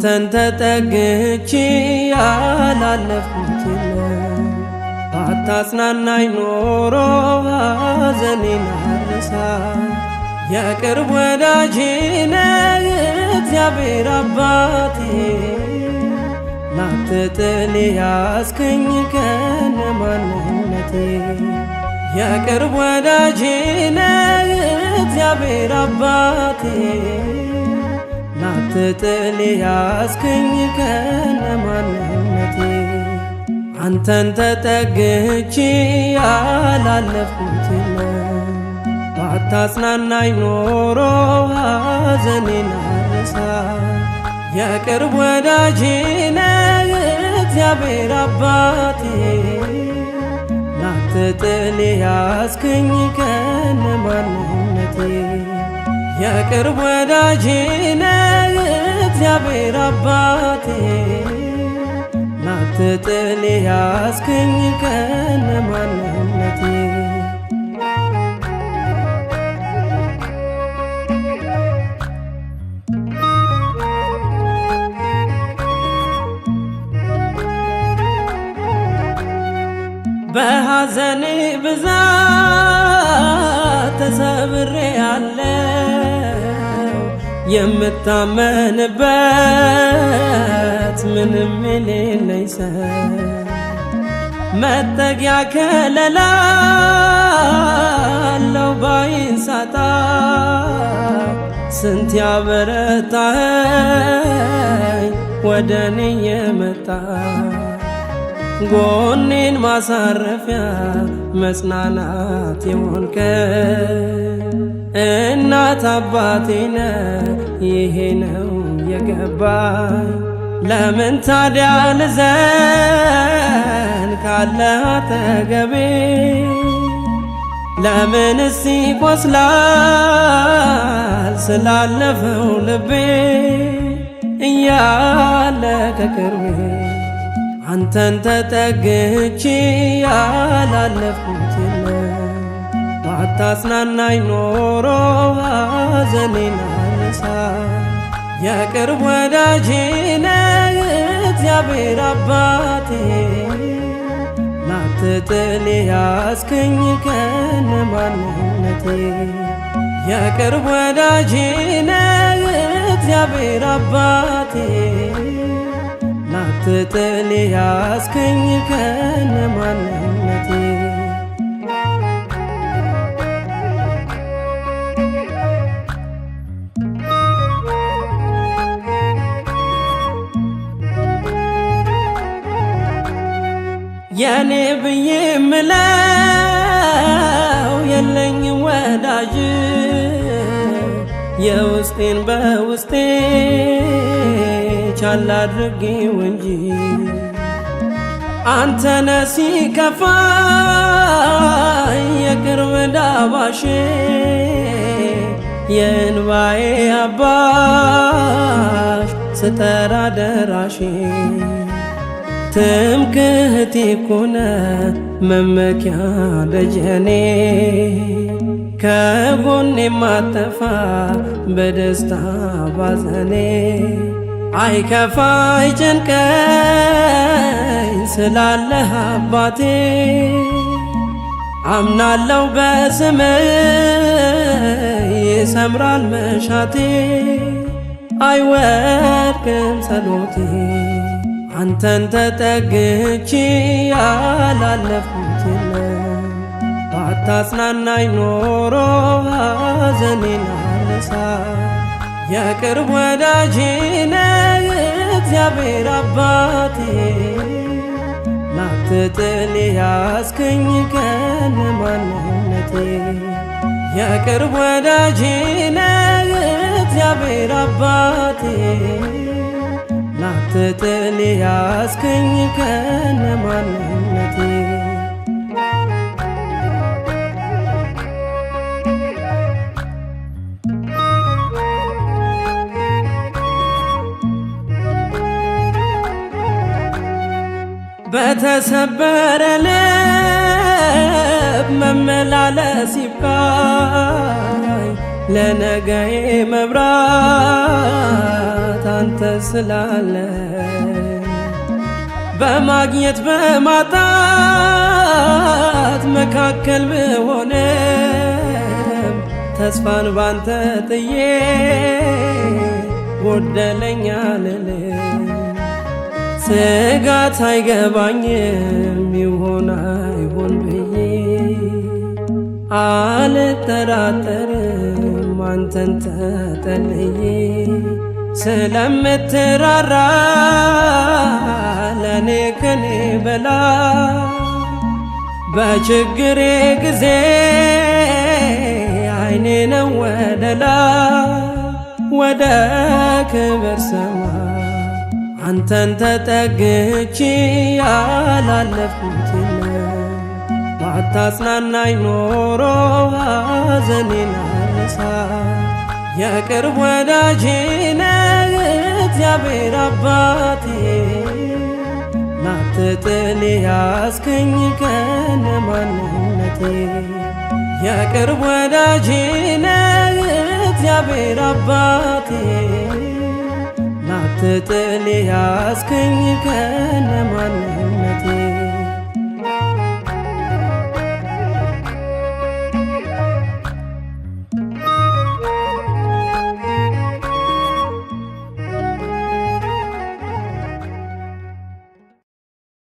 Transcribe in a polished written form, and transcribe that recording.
አንተን ተጠግቼ ያላለፍኩት የለም። ባታጽናናኝ ኖሮ ሐዘኔን አልረሳ። የቅርብ ወዳጄ ነህ እግዚአብሔር አባቴ፣ ላትጥል ያስከኝ ከነማንነቴ። የቅርብ ወዳጄ ነህ እግዚአብሔር አባቴ፣ ላትጥል ያስከኝ ከነማንነቴ። አንተን ተጠግቼ ያላለፍኩት የለም። ባታጽናናኝ ኖሮ ሐዘኔን አልረሳ። የቅርብ ወዳጄ ነህ እግዚአብሔር አባቴ፣ ላትጥል ያስከኝ ከነማንነቴ። የቅርብ ወዳጄ ነህ እግዚአብሔር አባቴ፣ ላትጥል ያስከኝ ከነማንነቴ። በሐዘኔ ብዛት ተሰብሬ ያለው የምታመንበት ምንም የሌለኝ ሰው፣ መጠጊያ ከለላ አለው ባይን ሳጣ። ስንት ያበረታኸኝ ወደ እኔ የመጣ፣ ጎኔን ማሳረፊያ መጽናናት የሆንከኝ እናት አባቴ ነህ፣ ይሄ ነው የገባኝ። ለምን ታዲያ ልዘን ካለህ አጠገቤ? ለምንስ ይቆስላል ስላለፈው ልቤ? እያለ ከቅርቤ አንተን ተጠግቼ ያላለፍኩት የለም። ባታጽናናኝ ኖሮ ሐዘኔን አልረሳ። የቅርብ ወዳጄ ነህ እግዚአብሔር አባቴ፣ ላትጥል ያስከኝ ከነማንነቴ። የቅርብ ወዳጄ ነህ እግዚአብሔር አባቴ፣ ላትጥል ያስከኝ ከነማንነቴ። የኔ ብዬ ምለው የለኝም ወዳጅ፣ የውስጤን በውስጤ ቻል አድርጌው እንጂ። አንተነ ሲከፋኝ የቅርብ ዳባሼ፣ የእንባዬ አባሽ ስጠራ ደራሼ። ትምክህቴ ኮነ መመኪያ ደጀኔ፣ ከጎኔ ማጠፋ በደስታ ባዘኔ። አይከፋ አይጨንቀኝ ስላለህ አባቴ፣ አምናለው በስምህ ይሰምራል መሻቴ። አይወድቅም ጸሎቴ አንተን ተጠግቼ ያላለፍኩት የለም። ባታጽናናኝ ኖሮ ሐዘኔን አልረሳ። የቅርብ ወዳጄ ነህ እግዚአብሔር አባቴ፣ ላትጥል ያስከኝ ከነማንነቴ። የቅርብ ወዳጄ ነህ እግዚአብሔር አባቴ፣ ላትጥል ያስከኝ ከነማንነቴ። በተሰበረ ልብ መመላለስ ይብቃኝ፣ ለነገዬ መብራት አንተ ስላለ በማግኘት በማጣት መካከል ብሆንም ተስፋን ባንተ ጥዬ ጎደለኝ አልልም። ስጋት አይገባኝም ይሆን አይሆን ብዬ አልጠራጠርም አንተን ተጠልዬ ስለምትራራ ለኔ ከኔ በላይ በችግሬ ጊዜ አይኔ ነው ወደ ላይ ወደ ክብር ሰማይ አንተን ተጠግቼ ያላለፍኩት ባታጽናናኝ ኖሮ ሐዘኔን አልረሳ። የቅርብ ወዳጄ ነህ እግዚአብሔር አባቴ ላትጥል ያስከኝ ከነ ማንነቴ። የቅርብ ወዳጄ ነህ እግዚአብሔር አባቴ ላትጥል ያስከኝ ከነ ማንነቴ።